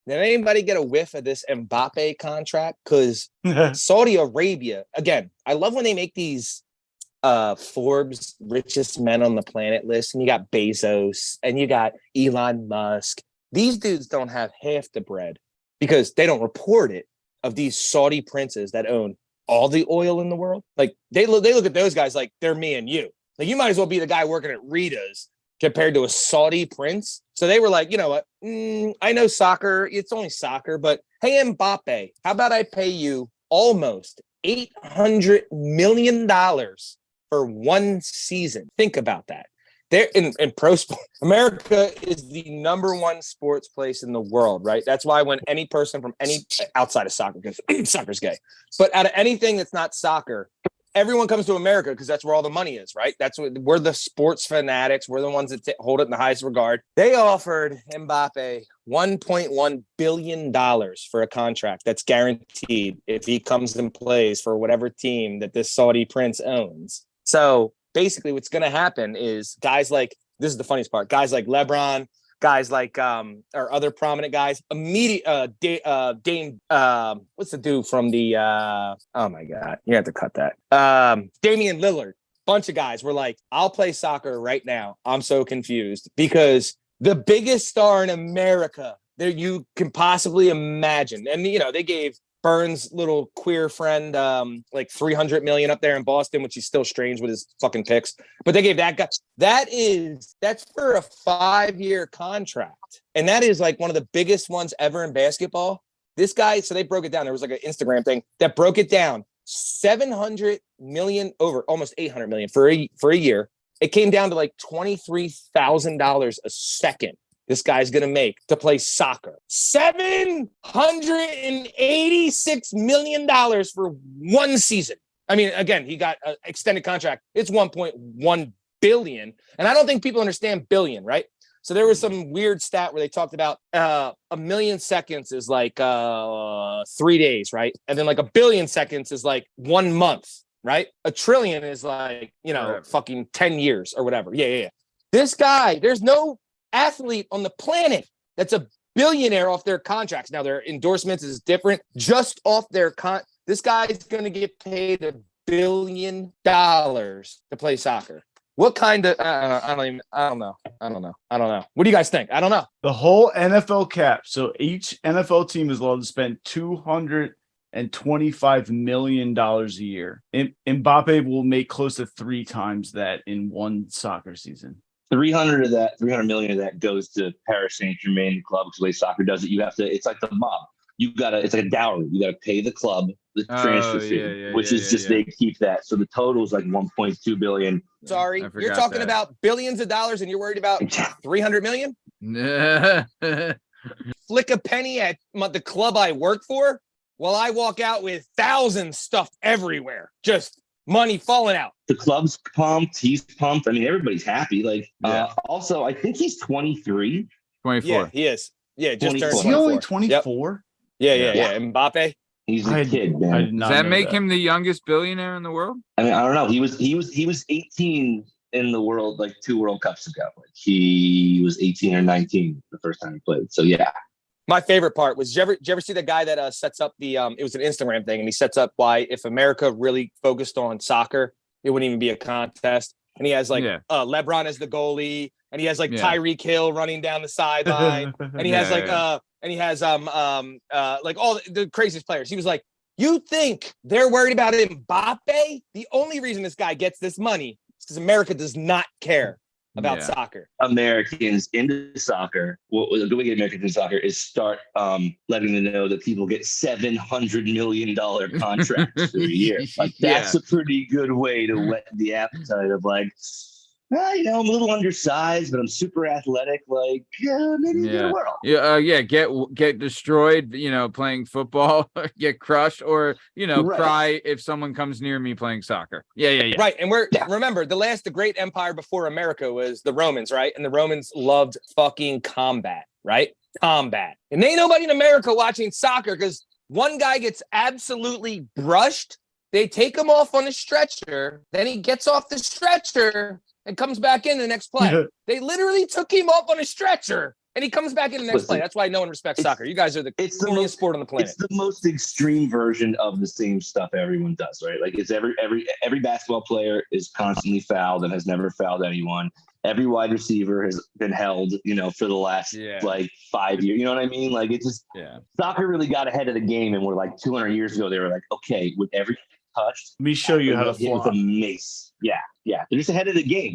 Did anybody get a whiff of this Mbappe contract? Because Saudi Arabia, again, I love when they make these Forbes richest men on the planet list, and you got Bezos and you got Elon Musk. These dudes don't have half the bread because they don't report it of these Saudi princes that own all the oil in the world. Like they look at those guys like they're me and you. Like you might as well be the guy working at Rita's compared to a Saudi prince. So they were like, you know what? I know soccer. It's only soccer, but hey, Mbappe, how about I pay you almost $800 million for one season? Think about that. They're in pro sport. America is the number one sports place in the world, right? That's why when any person from any outside of soccer, because soccer's gay, but out of anything that's not soccer, everyone comes to America because that's where all the money is, right? That's what we're the sports fanatics. We're the ones that hold it in the highest regard. They offered Mbappe $1.1 billion for a contract that's guaranteed if he comes and plays for whatever team that this Saudi prince owns. So basically what's going to happen is guys like, this is the funniest part, guys like LeBron, guys like or other prominent guys, Dame what's the dude from the oh my god, you have to cut that. Damian Lillard, bunch of guys were like, I'll play soccer right now. I'm so confused because the biggest star in America that you can possibly imagine, and you know, they gave Bern's little queer friend like $300 million up there in Boston, which he's still strange with his fucking picks. But they gave that guy, that's for a 5-year contract. And that is like one of the biggest ones ever in basketball. This guy, so they broke it down. There was like an Instagram thing that broke it down. 700 million over almost 800 million for a year. It came down to like $23,000 a second. This guy's going to make to play soccer. $786 million for one season. I mean, again, he got an extended contract. It's 1.1 billion. And I don't think people understand billion, right? So there was some weird stat where they talked about a million seconds is like 3 days, right? And then like a billion seconds is like 1 month, right? A trillion is like, you know, fucking 10 years or whatever. Yeah. This guy, there's no athlete on the planet that's a billionaire off their contracts. Now their endorsements is different. Just off their this guy's going to get paid $1 billion to play soccer. What kind of I don't know. What do you guys think? I don't know. The whole NFL cap. So each NFL team is allowed to spend $225 million a year. Mbappe will make close to 3 times that in one soccer season. 300 million of that goes to Paris Saint-Germain club because the way soccer does it. You have to, it's like the mob. It's like a dowry. You got to pay the club the transfer fee, which is just they keep that. So the total is like 1.2 billion. Sorry, you're talking about billions of dollars and you're worried about 300 million? Flick a penny at the club I work for while I walk out with thousands stuffed everywhere. Just money falling out. The club's pumped. He's pumped. I mean, everybody's happy. Like, also, I think he's 23. 24. Yeah, he is. Yeah, just turned 24. Is he only 24? Yep. Yeah. Mbappe. He's a kid, man. Does that make him the youngest billionaire in the world? I mean, I don't know. He was 18 in the world, like 2 World Cups ago. Like he was 18 or 19 the first time he played. So yeah. My favorite part was, did you ever see the guy that sets up the it was an Instagram thing, and he sets up why if America really focused on soccer, it wouldn't even be a contest. And he has like LeBron as the goalie, and he has like Tyreek Hill running down the sideline, and he has like like all the craziest players. He was like, you think they're worried about Mbappe? The only reason this guy gets this money is because America does not care about soccer. Americans into soccer, the way to get Americans into soccer is start letting them know that people get $700 million contracts for a year. Like that's a pretty good way to whet the appetite of like, well, you know, I'm a little undersized, but I'm super athletic. Like, maybe the world. Get destroyed, you know, playing football, get crushed, or, you know, cry if someone comes near me playing soccer. Yeah. Right. And remember, the great empire before America was the Romans, right? And the Romans loved fucking combat, right? Combat. And ain't nobody in America watching soccer because one guy gets absolutely brushed. They take him off on a stretcher. Then he gets off the stretcher and comes back in the next play. They literally took him up on a stretcher And he comes back in the next play. That's why no one respects soccer. You guys are the coolest sport on the planet. It's the most extreme version of the same stuff everyone does, right? Like it's every basketball player is constantly fouled and has never fouled anyone. Every wide receiver has been held, for the last like 5 years. You know what I mean? Like it just soccer really got ahead of the game, and we're like 200 years ago. They were like, okay, with everything touched, let me show you how to hit with a mace. Yeah, they're just ahead of the game.